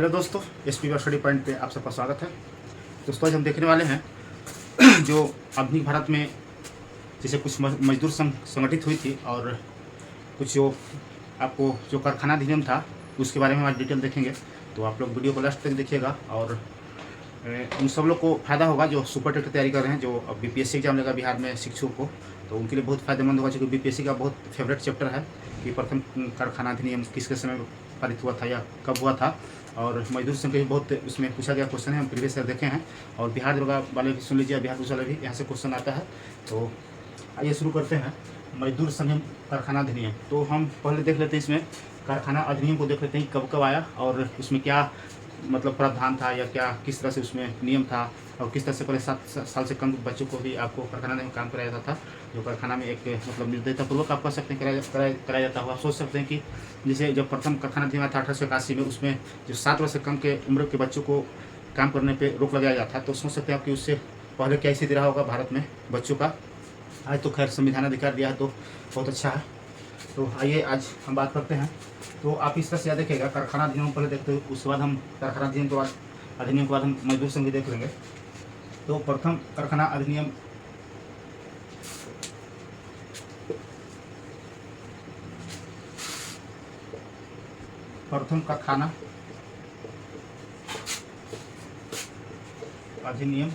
Hello दोस्तों, SP का study point पे आप सबका स्वागत है। दोस्तों आज हम देखने वाले हैं जो आधुनिक भारत में जैसे कुछ मजदूर संघ संगठित हुई थी और कुछ जो आपको जो कारखाना अधिनियम था उसके बारे में आज डिटेल देखेंगे। तो आप लोग वीडियो को लास्ट तक देखिएगा और उन सब लोग को फ़ायदा होगा जो सुपर टेट की तैयारी कर रहे हैं, जो अब बीपीएससी एग्जाम लगा बिहार में शिक्षकों को, तो उनके लिए बहुत फ़ायदेमंद होगा। क्योंकि बीपीएससी का बहुत फेवरेट चैप्टर है कि प्रथम कारखाना अधिनियम किसके समय पारित हुआ था या कब हुआ था, और मजदूर संघ के भी बहुत उसमें पूछा गया क्वेश्चन है, हम प्रीवियस ईयर देखे हैं। और बिहार दरोगा वाले भी सुन लीजिए, बिहार पुलिस वाले भी यहाँ से क्वेश्चन आता है। तो आइए शुरू करते हैं मजदूर संघ कारखाना अधिनियम। तो हम पहले देख लेते हैं इसमें कारखाना अधिनियम को, देख लेते हैं कब कब आया और उसमें क्या मतलब प्रावधान था या क्या किस तरह से उसमें नियम था, और किस तरह से पहले 7 साल से कम बच्चों को भी आपको कारखाना में काम कराया जाता था। जो कारखाना में एक मतलब निर्दयतापूर्वक आप कह सकते हैं कराया जाता हुआ। आप सोच सकते हैं कि जैसे जब प्रथम कारखाना अधिनियम था 1881 में, उसमें जो 7 वर्ष से कम के उम्र के बच्चों को काम करने पर रोक लगाया जाता है। तो सोच सकते हैं आप कि उससे पहले क्या स्थिति रहा होगा भारत में बच्चों का। आज तो खैर संविधान अधिकार दिया है तो बहुत अच्छा है। तो आइए आज हम बात करते हैं। तो आप इस तरह से याद रखिएगा, कारखाना अधिनियम पहले देखते हैं, उसके बाद हम कारखाना अधिनियम के बाद हम मजदूर संघ देख लेंगे। तो प्रथम कारखाना अधिनियम अधिनियम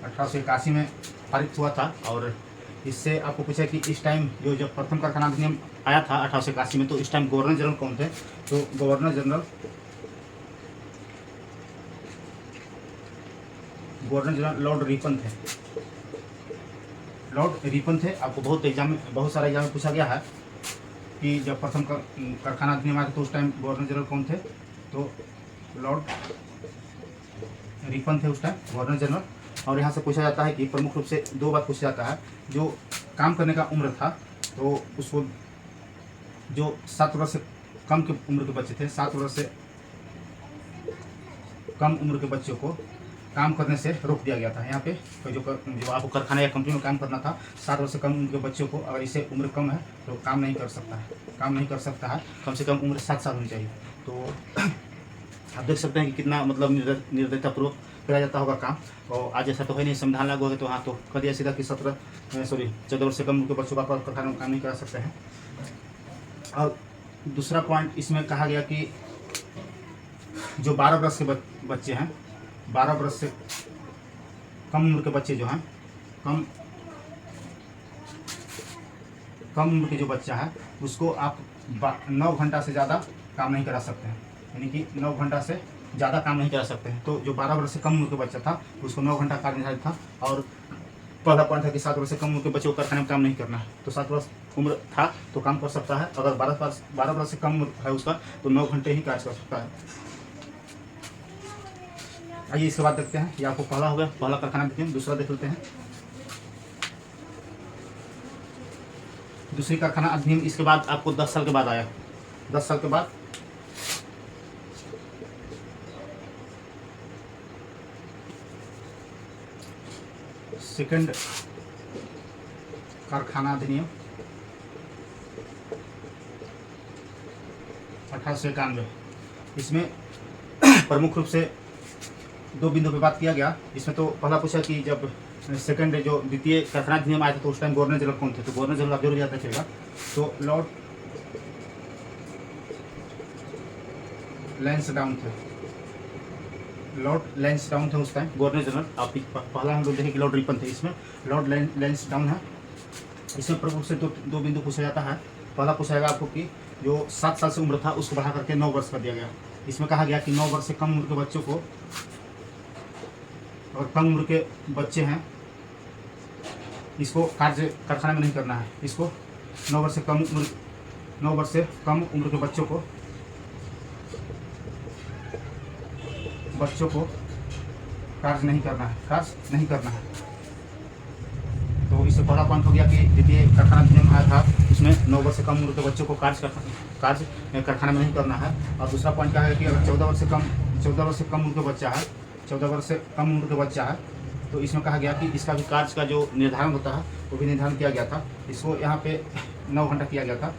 1881 में पारित हुआ था। और इससे आपको पूछा कि इस टाइम जब प्रथम कारखाना अधिनियम आया था 1881 में, तो इस टाइम गवर्नर जनरल कौन थे? तो गवर्नर जनरल लॉर्ड रिपन थे। लॉर्ड रिपन थे। आपको बहुत सारे एग्जाम में पूछा गया है कि जब प्रथम कारखाना अधिनियम आया तो उस टाइम गवर्नर जनरल कौन थे? तो लॉर्ड रिपन थे उस टाइम गवर्नर जनरल। और यहाँ से पूछा जाता है कि प्रमुख रूप से 2 बात पूछा जाता है। जो काम करने का उम्र था, तो उसको जो 7 वर्ष से कम की उम्र के बच्चे थे, 7 वर्ष से कम उम्र के बच्चों को काम करने से रोक दिया गया था। यहाँ पे तो जो आपको कारखाना या कंपनी में काम करना था, 7 वर्ष से कम उम्र के बच्चों को, अगर इससे उम्र कम है तो काम नहीं कर सकता है। कम से कम उम्र 7 साल होनी चाहिए। तो आप देख सकते हैं कि कितना मतलब निर्दयतापूर्वक कराया जाता होगा काम। और आज ऐसा तो है नहीं, संविधान लागू हो गया तो हाँ तो कर दिया सीधा कि 14 वर्ष से कम उम्र के बच्चों का कारखाना में काम नहीं करा सकते हैं। और दूसरा पॉइंट इसमें कहा गया कि जो 12 वर्ष के बच्चे हैं, 12 वर्ष से कम उम्र के बच्चे जो हैं, कम उम्र के जो बच्चा है उसको आप 9 घंटा से ज़्यादा काम नहीं करा सकते हैं। यानी कि 9 घंटा से ज़्यादा काम नहीं करा सकते हैं। तो जो 12 वर्ष से कम उम्र के बच्चा था उसको 9 घंटा कार्य निर्धारित था। और पहला पॉइंट था कि 7 वर्ष से कम उम्र के बच्चे को कारखाने में काम नहीं करना है। तो 7 वर्ष उम्र था तो काम कर सकता है। अगर 12 वर्ष से कम उम्र है उसका तो 9 घंटे ही कार्य कर सकता है। आइए इसके बाद देखते हैं। ये आपको पहला हो गया, पहला कारखाना अधिनियम। दूसरा देख लेते हैं, दूसरी कारखाना अधिनियम। इसके बाद आपको 10 साल के बाद आया। 10 साल के बाद सेकंड कारखाना अधिनियम 1891। इसमें प्रमुख रूप से 2 बिंदु पे बात किया गया। इसमें तो पहला पूछा कि जब द्वितीय कारखाना अधिनियम आया था तो उस टाइम गवर्नर जनरल कौन थे? तो गवर्नर जनरल आप जरूर याद रखिएगा। तो लॉर्ड लैंसडाउन थे उस टाइम गवर्नर जनरल। आप पहला हम लोग देखें कि लॉर्ड रिपन थे, इसमें लॉर्ड लैंसडाउन है। इसमें प्रमुख से 2 बिंदु पूछा जाता है। पहला पूछा जाएगा आपको कि जो 7 साल से उम्र था उसको बढ़ा करके 9 वर्ष कर दिया गया। इसमें कहा गया कि 9 वर्ष से कम उम्र के बच्चों को, और कम उम्र के बच्चे हैं इसको कार्य कारखाने में नहीं करना है। इसको 9 वर्ष से कम उम्र के बच्चों को कार्य नहीं करना है। तो इससे पहला पॉइंट हो गया कि द्वितीय कारखाना अधिनियम आया था, उसमें 9 वर्ष से कम उम्र के बच्चों को कार्य कारखाने में नहीं करना है। और दूसरा पॉइंट क्या है कि अगर 14 वर्ष से कम उम्र के बच्चा है तो इसमें कहा गया कि इसका भी कार्य का जो निर्धारण होता है वो भी निर्धारण किया गया था। इसको यहाँ पे 9 घंटा किया गया था।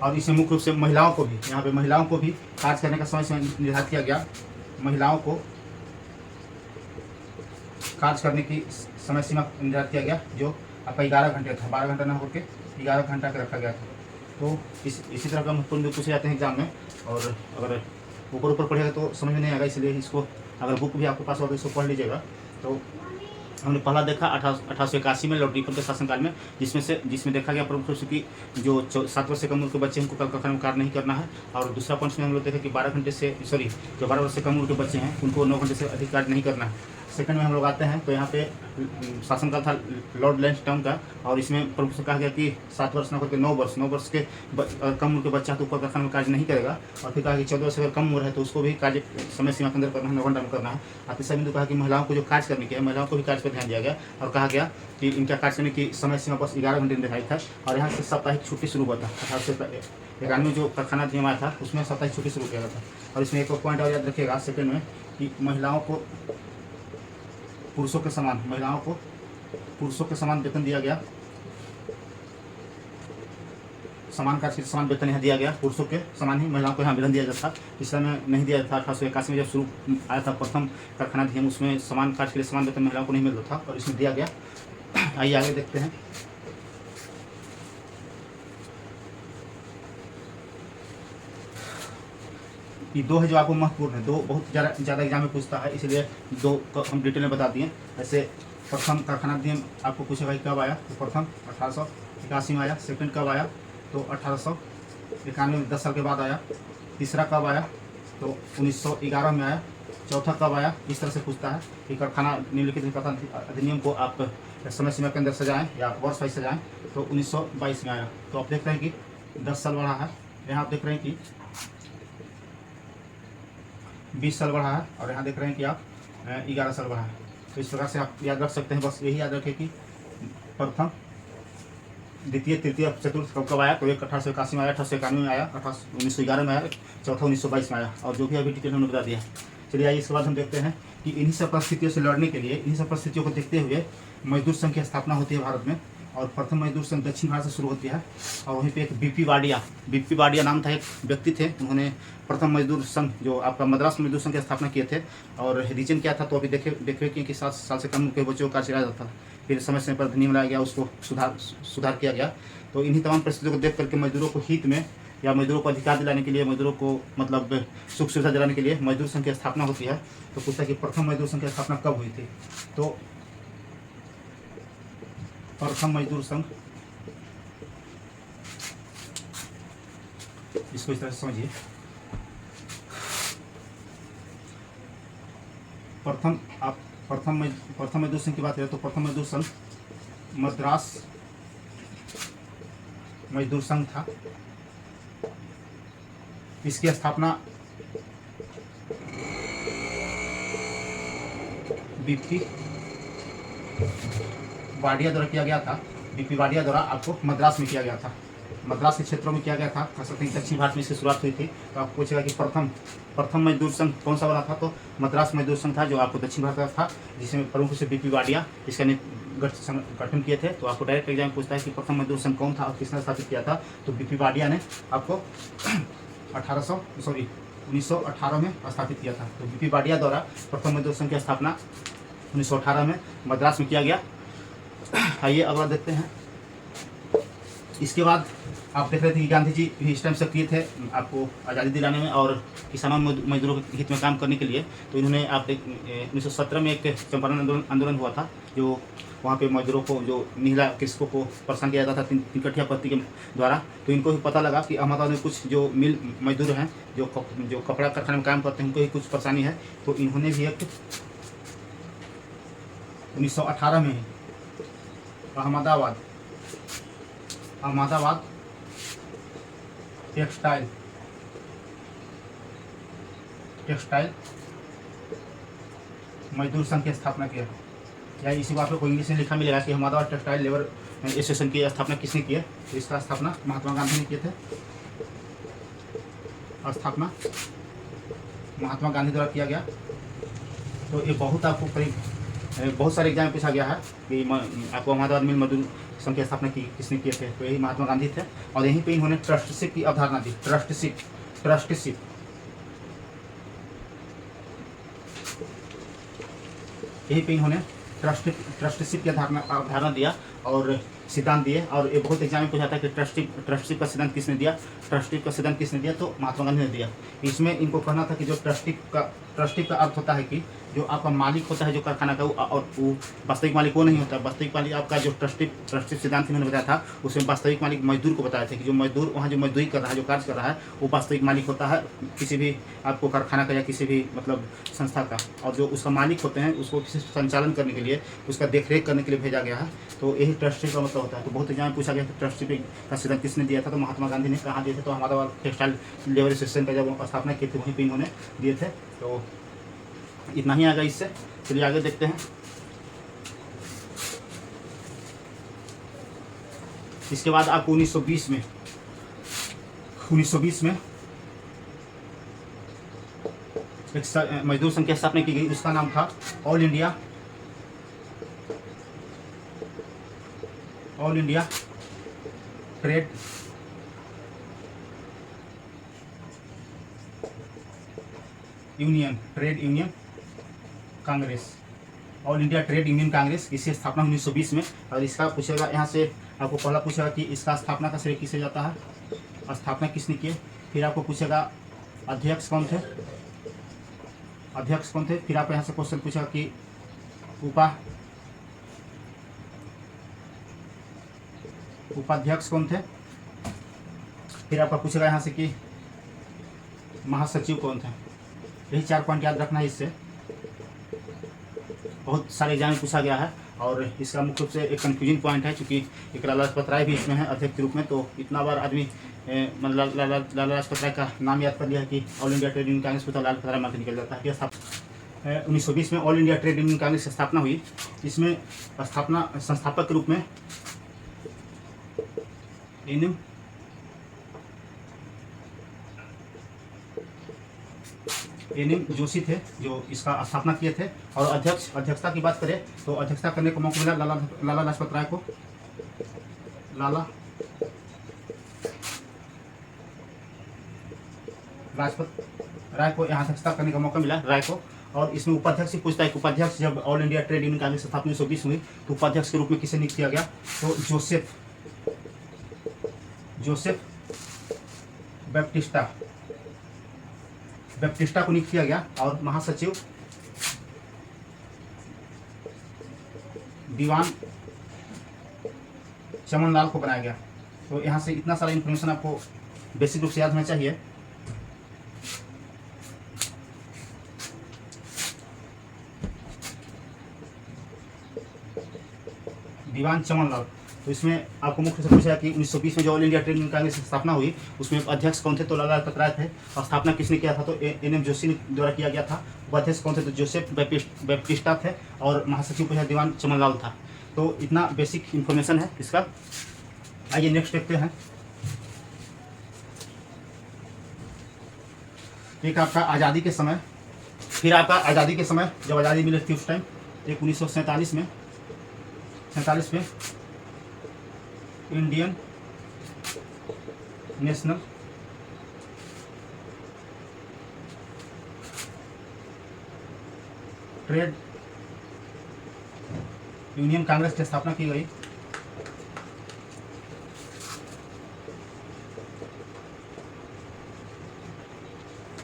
और इसमें मुख्य रूप से महिलाओं को भी, यहाँ पे महिलाओं को भी कार्य करने का समय सीमा निर्धारित किया गया। महिलाओं को कार्य करने की समय सीमा निर्धारित किया गया, जो आपका 11 घंटे था, 12 घंटा न होकर 11 घंटा का रखा गया था। तो इसी तरह का महत्वपूर्ण भी पूछे जाते हैं एग्जाम में, और अगर ऊपर पढ़ेगा तो समझ में नहीं आएगा, इसलिए इसको अगर बुक भी आपके पास हो तो इसको पढ़ लीजिएगा। तो हमने पहला देखा 1881 में लॉर्ड रिपन के शासनकाल में, जिसमें देखा गया प्रमुख रूप से कि जो 7 वर्ष से कम उम्र के बच्चे हैं उनको कक्षा में कार्य नहीं करना है। और दूसरा पॉइंट में हम लोग देखा कि 12 घंटे से जो 12 वर्ष से कम उम्र के बच्चे हैं उनको 9 घंटे से अधिक कार्य नहीं करना है। सेकंड में हम लोग आते हैं तो यहाँ पे शासनकाल था लॉर्ड लैंसडाउन का, और इसमें प्रमुख से कहा गया कि 7 वर्ष न होकर 9 वर्ष के कम उम्र के बच्चा तो ऊपर कारखाने में कार्य नहीं करेगा। और फिर कहा कि 14 वर्ष से अगर कम उम्र है तो उसको भी कार्य समय सीमा के अंदर करना है, 9 घंटा में करना है। और तीसरा बिंदु कहा कि महिलाओं को जो कार्य करने की है, महिलाओं को भी कार्य पर ध्यान दिया गया, और कहा गया कि इनका कार्य करने की समय सीमा बस 11 घंटे निर्धारित था। और यहाँ से साप्ताहिक छुट्टी शुरू हुआ था। 1891 जो कारखाना अधिनियम आया था उसमें साप्ताहिक छुट्टी शुरू किया गया था। और इसमें एक पॉइंट और याद रखिएगा सेकेंड में कि महिलाओं को पुरुषों के समान वेतन दिया गया, समान कार्य के समान वेतन यहाँ दिया गया। पुरुषों के समान ही महिलाओं को यहाँ वेतन दिया जाता था, इस समय नहीं दिया जाता। 1881 में जब शुरू आया था प्रथम कारखाना अधिनियम, उसमें समान कार्य के लिए समान वेतन महिलाओं को नहीं मिलता था, और इसमें दिया गया। आइए आगे देखते हैं। ये 2 है जो आपको महत्वपूर्ण है, 2 बहुत ज़्यादा एग्जाम में पूछता है, इसलिए 2 को हम डिटेल में बता दिए। ऐसे प्रथम कारखाना अधिनियम आपको पूछेगा कब आया, तो प्रथम 1881 में आया। सेकंड कब आया, तो 1891 में 10 साल के बाद आया। तीसरा कब आया, तो 1911 में आया। चौथा कब आया, इस तरह से पूछता है कि कारखाना निम्नलिखित कारखाना अधिनियम को आप समय सीमा के अंदर सजाएं या वर्ष वाइज सजाएं, तो 1922 में आया। तो आप देख रहे हैं कि 10 साल बढ़ा है, यहाँ आप देख रहे हैं कि 20 साल बढ़ा है, और यहाँ देख रहे हैं कि आप 11 साल बढ़ा है। तो इस प्रकार से आप याद रख सकते हैं। बस यही याद रखें कि प्रथम, द्वितीय, तृतीय, चतुर्थ कब आया, तो एक 1881 में आया, 1891 में आया, 1911 में आया, चौथा 1922 में आया, और जो भी अभी डिटेल हमने बता दिया। चलिए आइए इसके बाद हम देखते हैं कि इन्हीं सब परिस्थितियों से लड़ने के लिए, इन्हीं सब परिस्थितियों को देखते हुए मजदूर संघ की स्थापना होती है भारत में। और प्रथम मजदूर संघ दक्षिण भारत से शुरू होती है, और वहीं पे एक बीपी वाडिया नाम था, एक व्यक्ति थे, उन्होंने प्रथम मजदूर संघ जो आपका मद्रास मजदूर संघ की स्थापना किए थे। और रीजन क्या था, तो अभी देखे कि 7 साल से कम के बच्चों का चलाया जाता था। फिर समय समय पर अधिनियम लाया गया, उसको सुधार किया गया। तो इन्हीं तमाम परिस्थितियों को देख करके मजदूरों को हित में या मजदूरों को अधिकार दिलाने के लिए, मजदूरों को मतलब सुख सुविधा दिलाने के लिए मजदूर संघ की स्थापना होती है। तो पूछता है कि प्रथम मजदूर संघ की स्थापना कब हुई थी, तो प्रथम मजदूर संघ, इसको इस तरह से समझिए। प्रथम मजदूर संघ की बात करें तो प्रथम मजदूर संघ मद्रास मजदूर संघ था। इसकी स्थापना बीपी वाडिया द्वारा किया गया था। बीपी वाडिया द्वारा आपको मद्रास में किया गया था, मद्रास के क्षेत्रों में किया गया था। खास करके दक्षिण भारत में इसकी शुरुआत हुई थी। तो आपको पूछेगा कि प्रथम मजदूर संघ कौन सा वाला था, तो मद्रास मजदूर संघ था, जो आपको दक्षिण भारत का था, जिसमें प्रमुख से बीपी वाडिया इसका गठन किए थे। तो आपको डायरेक्ट एग्जाम पूछता है कि प्रथम मजदूर संघ कौन था और किसने स्थापित किया था, तो बीपी वाडिया ने आपको 1918 में स्थापित किया था। तो बीपी वाडिया द्वारा प्रथम मजदूर संघ की स्थापना 1918 में मद्रास में किया गया। आइए अगला देखते हैं। इसके बाद आप देख रहे थे कि गांधी जी भी इस टाइम सक्रिय थे आपको आज़ादी दिलाने में और किसानों मजदूरों के हित में काम करने के लिए। तो इन्होंने 1917 में एक चंपारण आंदोलन हुआ था, जो वहाँ पे मजदूरों को, जो महिला कृषकों को परेशान किया जाता था तिनकठिया पत्ती के द्वारा। तो इनको भी पता लगा कि अहमदाबाद में कुछ जो मिल मजदूर हैं, जो कपड़ा कारखाने में काम करते हैं, उनको ही कुछ परेशानी है। तो इन्होंने भी एक 1918 में अहमदाबाद टेक्सटाइल मजदूर संघ की स्थापना किया। या इसी बात को इंग्लिश में लिखा मिलेगा कि अहमदाबाद टेक्सटाइल लेबर एसोसिएशन की स्थापना किसने की है, तो इसका स्थापना महात्मा गांधी ने किए थे। स्थापना महात्मा गांधी द्वारा किया गया। तो ये बहुत आपको करीब बहुत सारे एग्जाम पूछा गया है कि आपको अहमदाबाद मिल मजदूर संघ की स्थापना की किसने किए थे, तो यही महात्मा गांधी थे। और यहीं पे इन्होंने ट्रस्टशिप की अवधारणा दी। ट्रस्टशिप यहीं पे इन्होंने ट्रस्टशिप की अवधारणा दिया और सिद्धांत दिए। और ये बहुत एग्जाम में पूछा था कि ट्रस्टशिप का सिद्धांत किसने दिया, ट्रस्टशिप का सिद्धांत किसने दिया, तो महात्मा गांधी ने दिया। इसमें इनको कहना था कि जो ट्रस्टशिप का अर्थ होता है कि जो आपका मालिक होता है जो कारखाना का, और वो वास्तविक मालिक वो नहीं होता। वास्तविक मालिक आपका जो ट्रस्टशिप सिद्धांत इन्होंने बताया था, उसमें वास्तविक मालिक मजदूर को बताया था कि जो मजदूर वहाँ जो मजदूरी कर रहा है, जो कार्य कर रहा है, वो वास्तविक मालिक होता है किसी भी आपको कारखाना का या किसी भी मतलब संस्था का। और जो उसका मालिक होते हैं उसको किसी संचालन करने के लिए, उसका देखरेख करने के लिए भेजा गया है। तो यही ट्रस्टशिप का मतलब होता है। तो बहुत एग्जाम में पूछा गया कि ट्रस्टशिप का सिद्धांत किसने दिया था, तो महात्मा गांधी ने। कहाँ दिए थे, तो हमारा टेक्सटाइल लेबर एसोसिएशन का जब स्थापना की थी वहीं पर इन्होंने दिए थे। तो इतना ही आएगा इससे। चलिए आगे देखते हैं। इसके बाद आपको 1920 में एक मजदूर संघ की स्थापना की गई। उसका नाम था all India trade union Congress. All India trade union Congress, इसकी स्थापना 1920 में। और इसका पूछेगा यहाँ से, आपको पहला पूछेगा कि इसका स्थापना का श्रेय किसे जाता है, स्थापना किसने की। फिर आपको पूछेगा अध्यक्ष कौन थे। फिर आपको यहाँ से क्वेश्चन पूछेगा कि उपाध्यक्ष कौन थे। फिर आपका पूछेगा यहाँ से कि महासचिव कौन थे। यही 4 पॉइंट याद रखना है। इससे बहुत सारे एग्जाम में पूछा गया है। और इसका मुख्य रूप से एक कन्फ्यूजन पॉइंट है, क्योंकि एक लाला लाजपत राय भी इसमें है अध्यक्ष के रूप में। तो इतना बार आदमी मतलब लाला लाजपत राय का नाम याद कर लिया कि all India trade union Congress को, तो लाल लाजपत राय मार्ग निकल जाता है। 1920 में all India trade union Congress की स्थापना हुई। इसमें संस्थापक के रूप में एन जोशी थे जो इसका स्थापना किए थे। और अध्यक्षता की बात करें तो अध्यक्षता करने का मौका मिला लाला लाजपत राय को। यहाँ अध्यक्षता करने का मौका मिला राय को। और इसमें उपाध्यक्ष से पूछता है कि उपाध्यक्ष जब all India trade union Congress स्थापना 1920 हुई तो उपाध्यक्ष के रूप में किसे नियुक्त किया गया, तो जोसेफ बैप्टिस्टा को नियुक्त किया गया। और महासचिव दीवान चमनलाल को बनाया गया। तो यहाँ से इतना सारा इन्फॉर्मेशन आपको बेसिक रूप से याद होना चाहिए। दीवान चमनलाल, तो इसमें आपको मुख्य से पूछा कि 1920 में जो all India trade union Congress की स्थापना हुई उसमें अध्यक्ष कौन थे, तो लाला लाजपत राय थे। और स्थापना किसने किया था, तो एन जोशी द्वारा किया गया था। उपाध्यक्ष कौन थे, तो जोसेफ बैप्टिस्टा थे। और महासचिव पूछा दीवान चमनलाल था। तो इतना बेसिक इन्फॉर्मेशन है इसका। आइए नेक्स्ट देखते हैं। एक आपका आज़ादी के समय, फिर आपका आज़ादी के समय जब आज़ादी मिली थी उस टाइम, एक 1947 में Indian national trade union Congress की स्थापना की गई।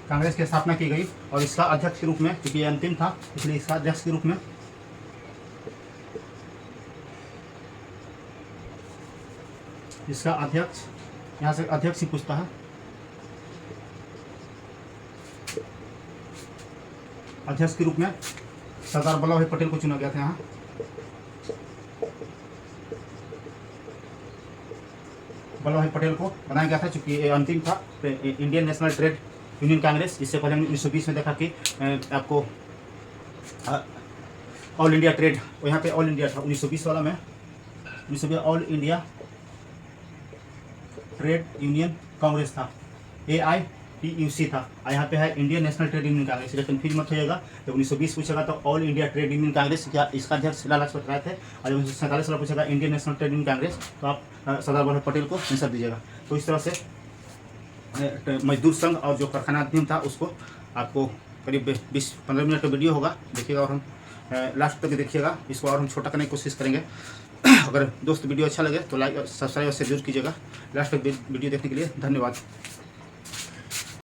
कांग्रेस की स्थापना की गई और इसका अध्यक्ष के रूप में, क्योंकि ये अंतिम था इसलिए इसका अध्यक्ष के रूप में इसका अध्यक्ष, यहाँ से अध्यक्ष ही पूछता है। अध्यक्ष के रूप में सरदार वल्लभ भाई पटेल को चुना गया था। यहाँ वल्लभ भाई पटेल को बनाया गया था, चूंकि ये अंतिम था। Indian national trade union Congress, इससे पहले हमने 1920 में देखा कि आपको ऑल इंडिया ट्रेड, यहाँ पे ऑल इंडिया था 1920 वाला में, 1920 all India trade union Congress था, PUC था, और यहाँ पे है Indian national trade union Congress. इसलिए कन्फ्यूज मत होइएगा। जब 1920 पूछेगा तो all India trade union Congress क्या इसका अध्यक्ष लाला लाजपत राय थे, और जब 1947 वाला पूछेगा Indian national trade union Congress तो आप सरदार वल्लभ पटेल को आंसर दीजिएगा। तो इस तरह से मजदूर संघ और जो कारखाना अधिनियम था उसको आपको करीब 20-15 मिनट का वीडियो होगा, देखिएगा, और हम लास्ट तक देखिएगा। इसको और हम छोटा करने की कोशिश करेंगे। अगर दोस्त वीडियो अच्छा लगे तो लाइक, सब्सक्राइब और शेयर जरूर कीजिएगा। लास्ट तक वीडियो देखने के लिए धन्यवाद।